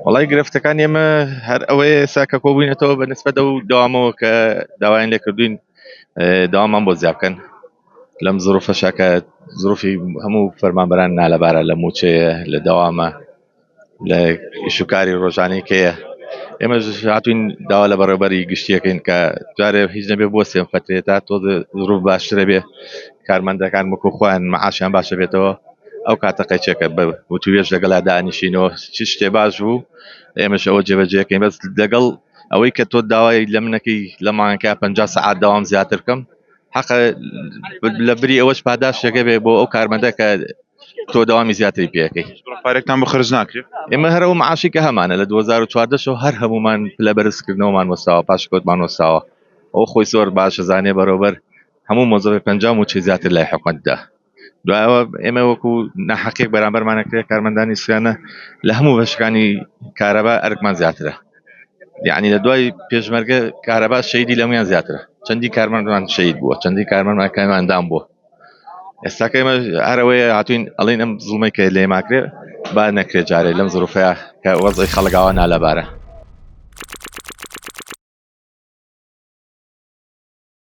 وڵی گرفتەکان ئێمە هەر ئەوەیە ساکە کۆبووینەتەوە بە نسبەت ئەو داوامەوە کە داوایان لێ کردوین داوامان بۆ زیابکەن لەم زروفەشە کە زروفی هەموو فەرمانبەران نالەبارە لە موچەیە لە دەوامە لە ئیشوکاری ڕۆژانەیەکەیە ئێمە هاتوین داوا لە بەڕێوەبەری گشتیەکەین کە جارێ هیچ نەبێ بۆ سێم فترێتە تۆ زروف باشترە بێ کارمەندەکان وەکو خۆیان مەعاشیان باشە بێتەوە ئەو کاتە قەیچێکە بە وتوێژ لەگەڵا دانیشینەوە چ شتێ باش بوو ئێمەش ئەوە جێبەجێەکەین بەس لەگەڵ ئەوەی کە تۆ داوای لە منەکەی لە مانگەکە 50 سەعات داوام زیاتر بکەم حەقە لە بری ئەوەش پاداشتێکە بێ بۆ ئەو کارمەندە کە تۆ داوامی زیاتری پێەکەی پارێکتان بە خرج ناکرێت ئێمە هەرەوە معاشی کە هەمانە لە 2014 شەوە هەر هەمومان لە بەرزکردنەوەمان وەستاوە پاش کۆتمان وەستاوە ئەو خۆی زۆر باشە زانێ بەڕێوەبەر هەموو مۆزەفی 50 و چی زیاتر لای حکومەتدا دوایەوە ئێمە وەکو نەحەقێک بەرامبەرمانەکرێت کارمەندانی سوێنە لە هەموو بەشەکانی کارەبا ئەرکمان زیاترە یعنی لە دوای پێشمەرگە کارەبا شەیدی لەمویان زیاترە چەندی کارمەندمان شەید بووە چەندی کارمەندمان کامیاندام بووە ئێستاکە ئێمە هەرەوەیە هاتوین ئەڵێن ئەم زوڵمەی کە لێماکرێ با نەکرێت جارێ لەم زروفەیە کە وەزعی خەڵکاوە نالەبارە